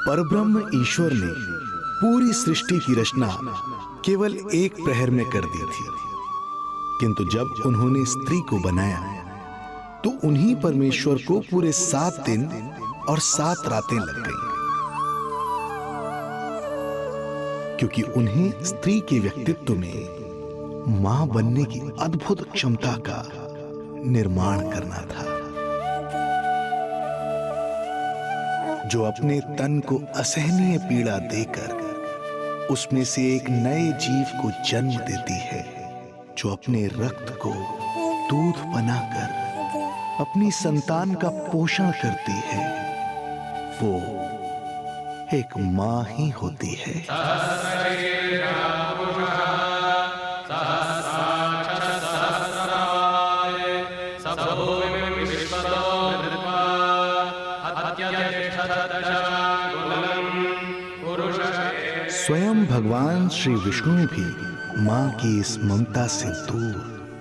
परब्रह्म ईश्वर ने पूरी सृष्टि की रचना केवल एक प्रहर में कर दी थी, किंतु जब उन्होंने स्त्री को बनाया तो उन्हीं परमेश्वर को पूरे 7 दिन और 7 रातें लग गईं, क्योंकि उन्हें स्त्री के व्यक्तित्व में मां बनने की अद्भुत क्षमता का निर्माण करना था, जो अपने तन को असहनीय पीड़ा देकर उसमें से एक नए जीव को जन्म देती है, जो अपने रक्त को दूध बनाकर अपनी संतान का पोषण करती है। वो एक मां ही होती है। स्वयं भगवान श्री विष्णु भी मां की इस ममता से दूर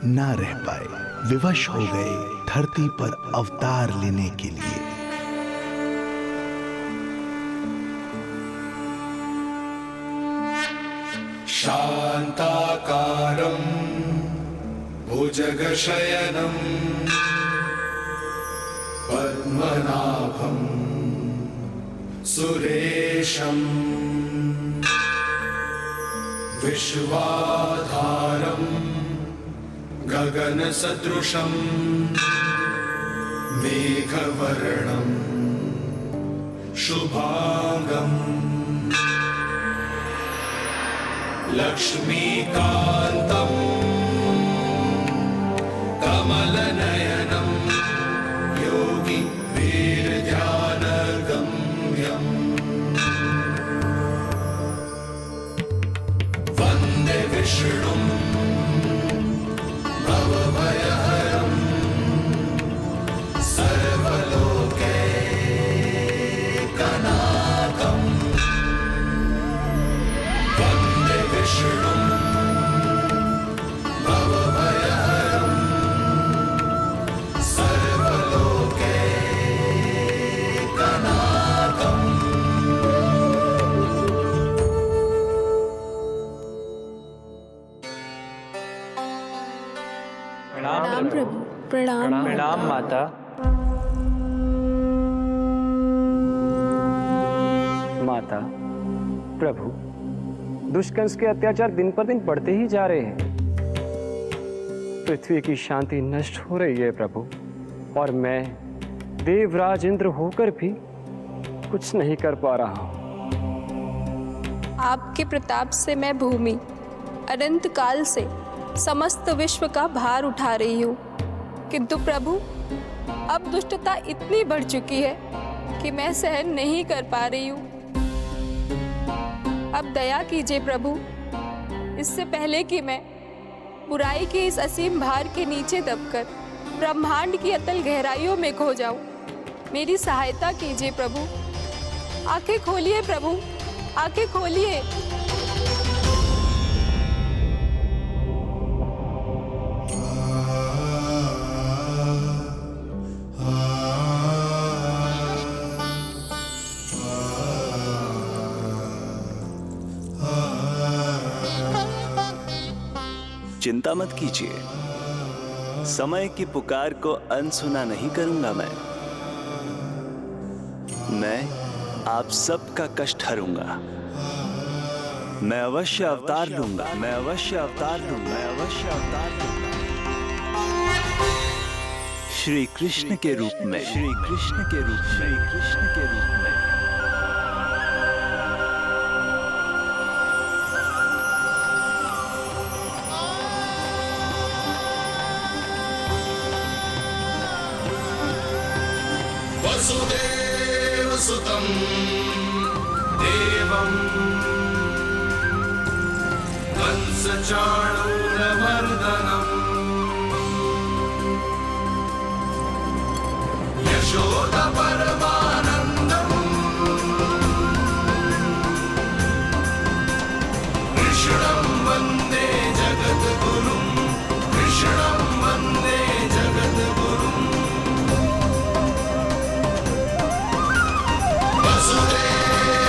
ना रह पाए, विवश हो गए धरती पर अवतार लेने के लिए। शांताकारं भुजगशयनं पद्मनाभं सुरेशं विश्वाधारं गगनसदृशं मेघवर्णं शुभांगं लक्ष्मीकान्तं कमलनयनं योगी वीरध्यानगम्यं वन्दे विष्णुं भवभयहरं सर्वलोकैकनाथं वन्दे विष्णुं भवभयहरं सर्वलोकैकनाथं। प्रणाम प्रभु। प्रणाम प्रणाम माता। माता, प्रभु, दुष्कंस के अत्याचार दिन पर दिन बढ़ते ही जा रहे हैं। पृथ्वी की शांति नष्ट हो रही है प्रभु, और मैं देवराज इंद्र होकर भी कुछ नहीं कर पा रहा हूँ। आपके प्रताप से मैं भूमि अनंत काल से समस्त विश्व का भार उठा रही हूँ, किंतु प्रभु अब दुष्टता इतनी बढ़ चुकी है कि मैं सहन नहीं कर पा रही हूँ। अब दया कीजिए प्रभु, इससे पहले कि मैं बुराई के इस असीम भार के नीचे दबकर ब्रह्मांड की अतल गहराइयों में खो जाऊं। मेरी सहायता कीजिए प्रभु। आंखें खोलिए प्रभु, आंखें खोलिए। चिंता मत कीजिए, समय की पुकार को अनसुना नहीं करूंगा। मैं आप सबका कष्ट हरूंगा। मैं अवश्य अवतार लूंगा, मैं अवश्य अवतार लूंगा, मैं अवश्य अवतार लूंगा। श्री कृष्ण के रूप में, श्री कृष्ण के रूप में, श्री कृष्ण के रूप में। वसुदेवसुतं देवं कंसचाणूरमर्दनं यशोदपरमानन्दं कृष्णं वन्दे जगद्गुरुं, कृष्णं वन्दे जगद्गुरुं। वसुदेव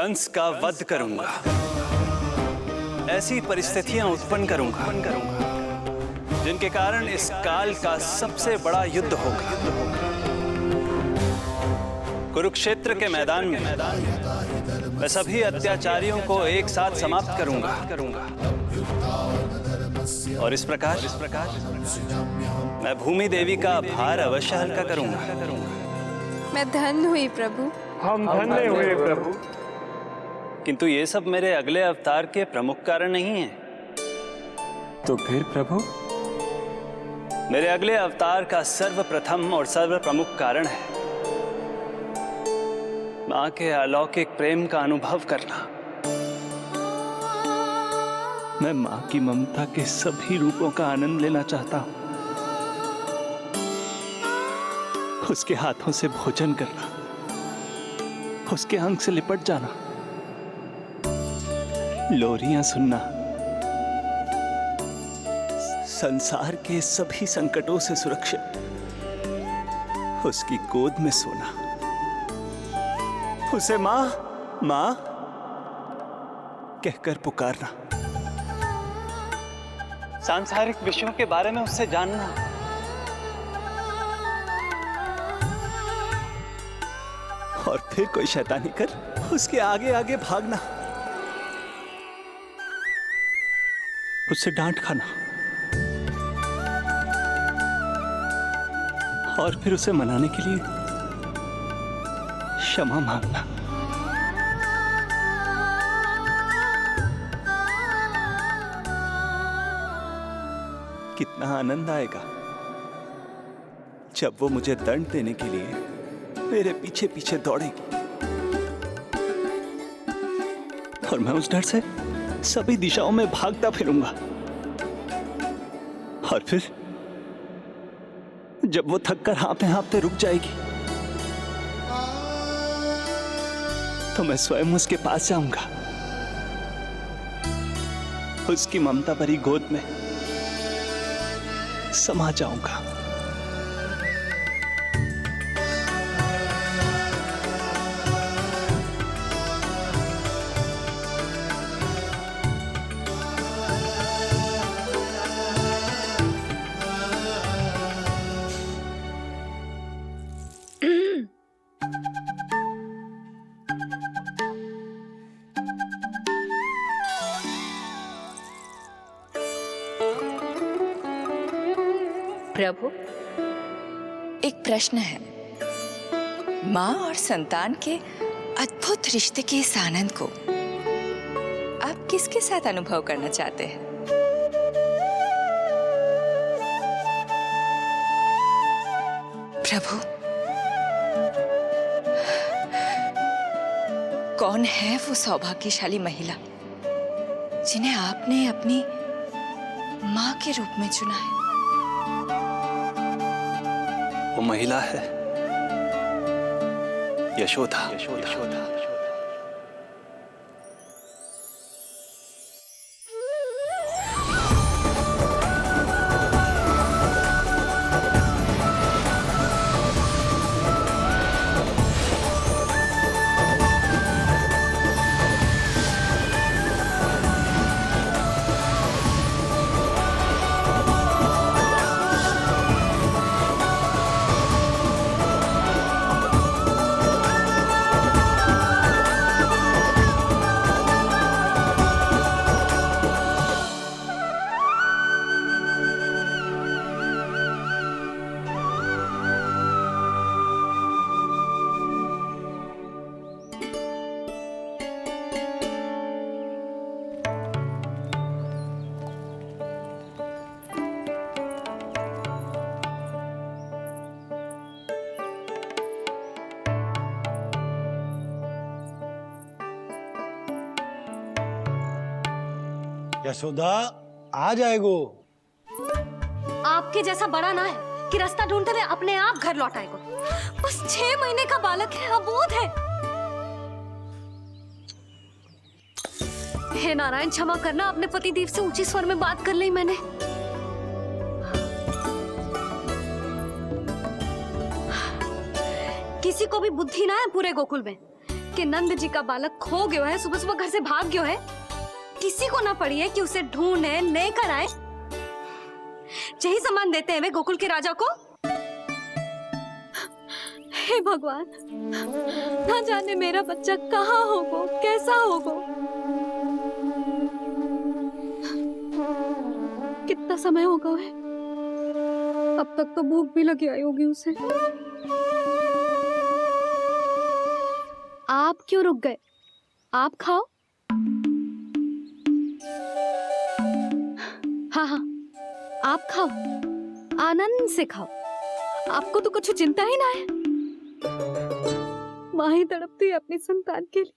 कंस का वध करूंगा। ऐसी परिस्थितियां उत्पन्न करूंगा जिनके कारण इस काल का सबसे बड़ा युद्ध होगा। कुरुक्षेत्र के मैदान में मैं सभी अत्याचारियों को एक साथ समाप्त करूंगा और इस प्रकार मैं भूमि देवी का भार अवश्य हल्का करूंगा। मैं धन्य हुई प्रभु। हम धन्य हुए प्रभु। किंतु ये सब मेरे अगले अवतार के प्रमुख कारण नहीं है। तो फिर प्रभु? मेरे अगले अवतार का सर्वप्रथम और सर्व प्रमुख कारण है मां के अलौकिक प्रेम का अनुभव करना। मैं मां की ममता के सभी रूपों का आनंद लेना चाहता हूं। उसके हाथों से भोजन करना, उसके अंग से लिपट जाना, लोरियां सुनना, संसार के सभी संकटों से सुरक्षित उसकी गोद में सोना, उसे मां मां कहकर पुकारना, सांसारिक विषयों के बारे में उससे जानना, और फिर कोई शैतानी कर उसके आगे आगे भागना, उससे डांट खाना और फिर उसे मनाने के लिए क्षमा मांगना। कितना आनंद आएगा जब वो मुझे दंड देने के लिए मेरे पीछे पीछे दौड़ेगी और मैं उस डर से सभी दिशाओं में भागता फिरूंगा। और फिर जब वो थककर हाँफते हाँफते रुक जाएगी तो मैं स्वयं उसके पास जाऊंगा, उसकी ममता भरी गोद में समा जाऊंगा। प्रभु, एक प्रश्न है। माँ और संतान के अद्भुत रिश्ते के इस आनंद को आप किसके साथ अनुभव करना चाहते हैं? प्रभु, कौन है वो सौभाग्यशाली महिला जिन्हें आपने अपनी माँ के रूप में चुना है? वो महिला है यशोदा। यशोदा आ जाएगो। आपके जैसा बड़ा ना है कि रास्ता ढूंढते हुए अपने आप घर लौट आएगो। बस 6 महीने का बालक है, अबोध है। हे नारायण, क्षमा करना, अपने पति देव से ऊंचे स्वर में बात कर ली मैंने। किसी को भी बुद्धि ना है पूरे गोकुल में। के नंद जी का बालक खो गयो है, सुबह सुबह घर से भाग गयो है। किसी को ना पड़ी है कि उसे ढूंढे लेकर आए। यही सामान देते हैं वे गोकुल के राजा को। हे भगवान, ना जाने मेरा बच्चा कहाँ होगा, कैसा होगा। कितना समय होगा है? अब तक तो भूख भी लगी आई होगी उसे। आप क्यों रुक गए? आप खाओ। हाँ हाँ, आप खाओ, आनंद से खाओ। आपको तो कुछ चिंता ही ना है। माँ ही तड़पती है अपनी संतान के लिए।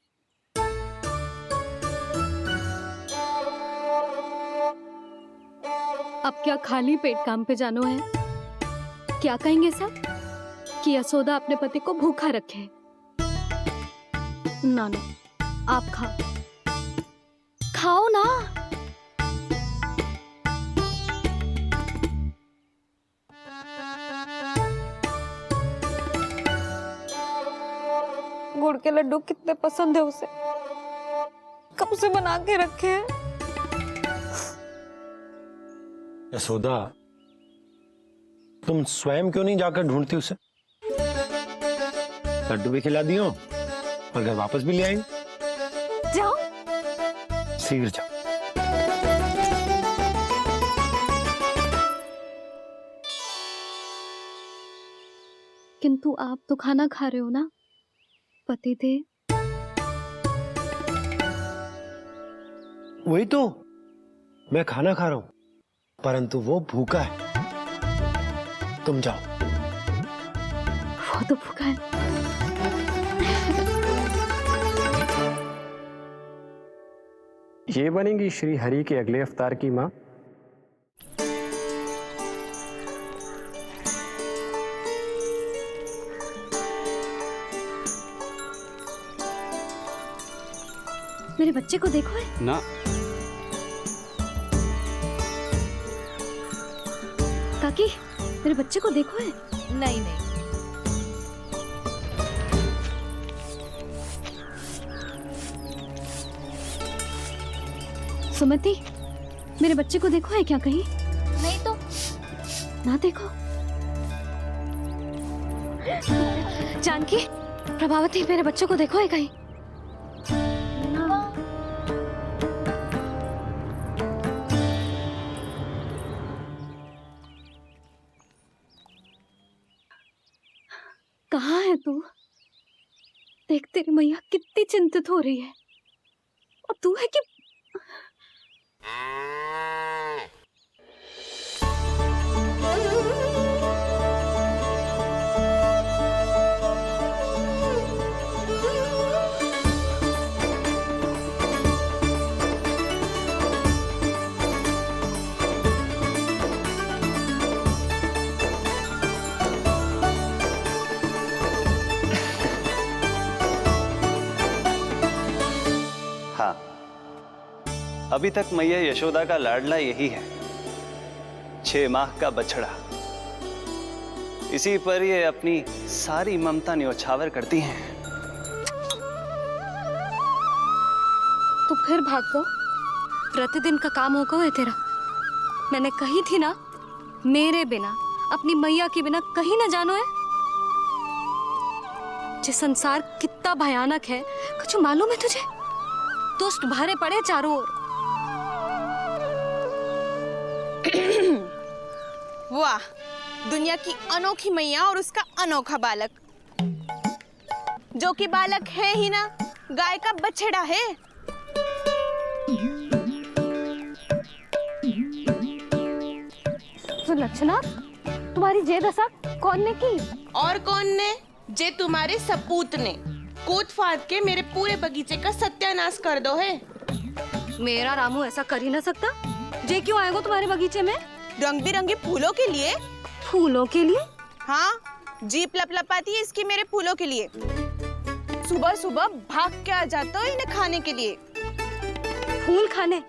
अब क्या खाली पेट काम पे जानो है? क्या कहेंगे सब कि यशोदा अपने पति को भूखा रखे? ना ना, आप खाओ, खाओ ना। गुड़ के लड्डू कितने पसंद है उसे, कब से बना के रखे हैं। यशोदा, तुम स्वयं क्यों नहीं जाकर ढूंढती उसे? लड्डू भी खिला दियो और घर वापस भी ले आएंगे। जाओ, शीघ्र जाओ। किंतु आप तो खाना खा रहे हो ना पतिदेव? वही तो, मैं खाना खा रहा हूं, परंतु वो भूखा है। तुम जाओ। वो तो भूखा है। ये बनेगी श्री हरि के अगले अवतार की माँ। मेरे बच्चे को देखो है ना। काकी, मेरे बच्चे को देखो है। नहीं नहीं, सुमति, मेरे बच्चे को देखो है क्या कहीं? नहीं तो। ना देखो। जानकी, प्रभावती, मेरे बच्चे को देखो है कहीं? कहाँ है तू? देख, तेरी मैया कितनी चिंतित हो रही है, और तू है कि हाँ, अभी तक मैया यशोदा का लाडला यही है, 6 माह का बछड़ा। इसी पर ये अपनी सारी ममता न्योछावर करती हैं। तू फिर भाग गो। प्रतिदिन का काम हो गो है तेरा। मैंने कही थी ना, मेरे बिना, अपनी मैया के बिना कहीं ना जानो है। ये संसार कितना भयानक है, कुछ मालूम है तुझे? दुष्ट भरे पड़े चारों ओर। वाह, दुनिया की अनोखी मैया और उसका अनोखा बालक, जो कि बालक है ही ना, गाय का बछड़ा है। तो लक्षणा, तुम्हारी जे दशा कौन ने की? और कौन ने? जे तुम्हारे सपूत ने कूद फाद के मेरे पूरे बगीचे का सत्यानाश कर दो है। मेरा रामू ऐसा कर ही ना सकता। जे क्यों आएगा तुम्हारे बगीचे में? रंग बिरंगे फूलों के लिए। फूलों के लिए? हाँ, जीप लपलपाती है इसकी मेरे फूलों के लिए। सुबह सुबह भाग के आ जाता हो इन्हें खाने के लिए। फूल खाने?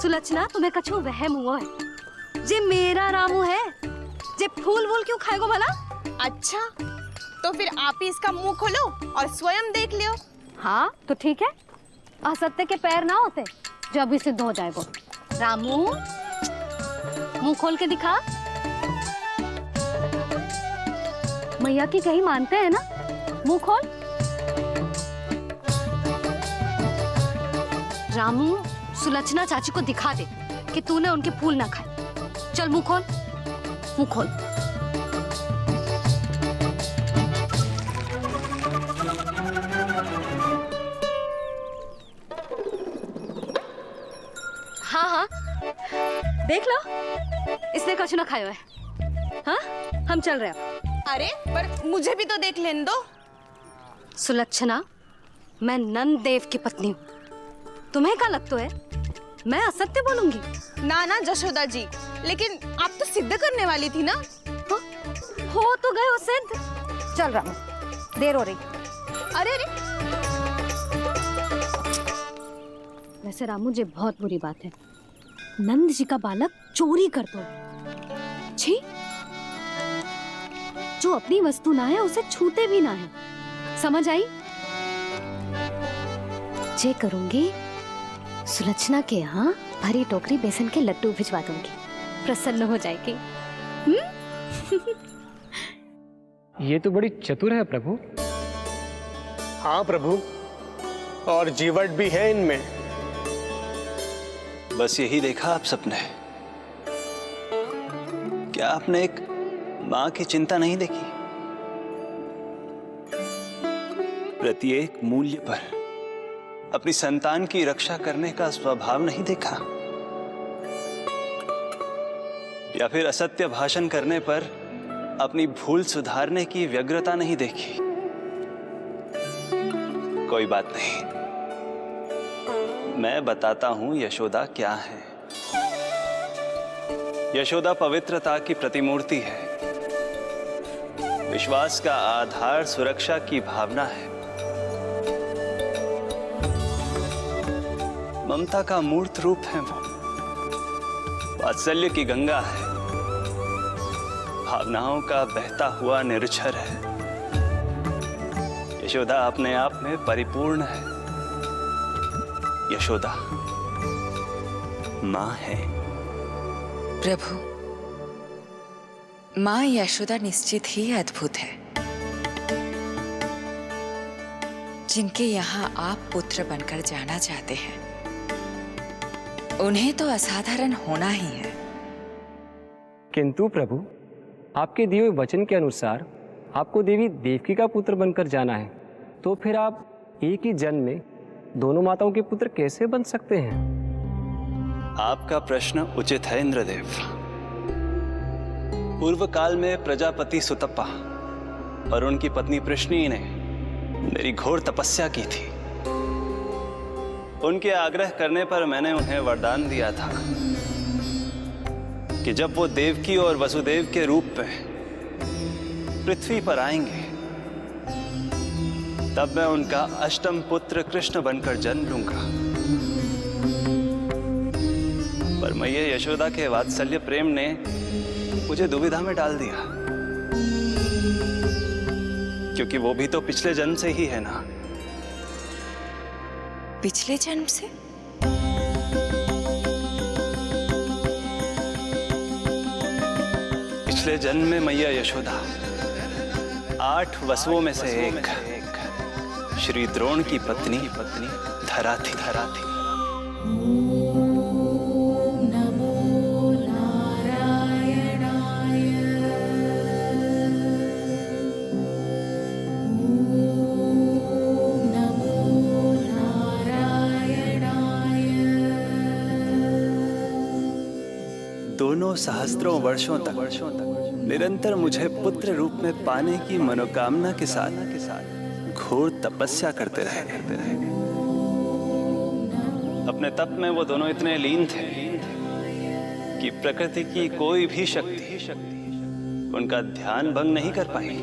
सुलक्षणा, तुम्हें कछु वहम हुआ है। जे मेरा रामू है, जे फूल वूल क्यों खाएगो भला? अच्छा, तो फिर आप ही इसका मुंह खोलो और स्वयं देख लियो। हाँ तो ठीक है, असत्य के पैर ना होते जो अभी सिद्ध हो जाए वो। रामू मुंह खोल के दिखा। मैया की कहीं मानते हैं ना, मुंह खोल। रामू सुलक्षणा चाची को दिखा दे कि तूने उनके फूल ना खाए। चल मुंह खोल, मुंह खोल। हाँ हाँ देख लो, इसने कछु ना खाया है। हाँ हम चल रहे हैं। अरे पर मुझे भी तो देख लेने दो। सुलक्षणा, मैं नंद देव की पत्नी हूँ, तुम्हें क्या लगता है मैं असत्य बोलूंगी? ना ना जशोदा जी, लेकिन आप तो सिद्ध करने वाली थी ना। हाँ? हो तो गए हो सिद्ध। चल रामू, देर हो रही। अरे अरे वैसे रामू जी बहुत बुरी बात है, नंद जी का बालक चोरी कर दो। छी, जो अपनी वस्तु ना है उसे छूते भी ना है, समझ आई? जे करूंगी सुलक्षणा के यहाँ भरी टोकरी बेसन के लड्डू भिजवा दूंगी, प्रसन्न हो जाएगी। ये तो बड़ी चतुर है प्रभु। हाँ प्रभु, और जीवट भी है इनमें। बस यही देखा आप सबने? क्या आपने एक मां की चिंता नहीं देखी? प्रत्येक मूल्य पर अपनी संतान की रक्षा करने का स्वभाव नहीं देखा? या फिर असत्य भाषण करने पर अपनी भूल सुधारने की व्यग्रता नहीं देखी? कोई बात नहीं, मैं बताता हूं यशोदा क्या है। यशोदा पवित्रता की प्रतिमूर्ति है, विश्वास का आधार सुरक्षा की भावना है, ममता का मूर्त रूप है वो, वात्सल्य की गंगा है, भावनाओं का बहता हुआ निर्झर है। यशोदा अपने आप में परिपूर्ण है। यशोदा मां है। प्रभु, मां यशोदा निश्चित ही अद्भुत है, जिनके यहाँ आप पुत्र बनकर जाना चाहते हैं, उन्हें तो असाधारण होना ही है। किंतु प्रभु, आपके दिए हुए वचन के अनुसार आपको देवी देवकी का पुत्र बनकर जाना है, तो फिर आप एक ही जन्म में दोनों माताओं के पुत्र कैसे बन सकते हैं? आपका प्रश्न उचित है इंद्रदेव। पूर्व काल में प्रजापति सुतप्पा और उनकी पत्नी प्रश्नी ने मेरी घोर तपस्या की थी। उनके आग्रह करने पर मैंने उन्हें वरदान दिया था कि जब वो देवकी और वसुदेव के रूप में पृथ्वी पर आएंगे, तब मैं उनका अष्टम पुत्र कृष्ण बनकर जन्म लूंगा। पर मैया यशोदा के वात्सल्य प्रेम ने मुझे दुविधा में डाल दिया, क्योंकि वो भी तो पिछले जन्म से ही है ना। पिछले जन्म से? पिछले जन्म में मैया यशोदा 8 वसुओं में से एक श्री द्रोण की पत्नी धरा थी। दोनों सहस्त्रों वर्षों तक निरंतर मुझे पुत्र रूप में पाने की मनोकामना के साथ घोर तपस्या करते रहे। अपने तप में वो दोनों इतने लीन थे कि प्रकृति की कोई भी शक्ति उनका ध्यान भंग नहीं कर पाई।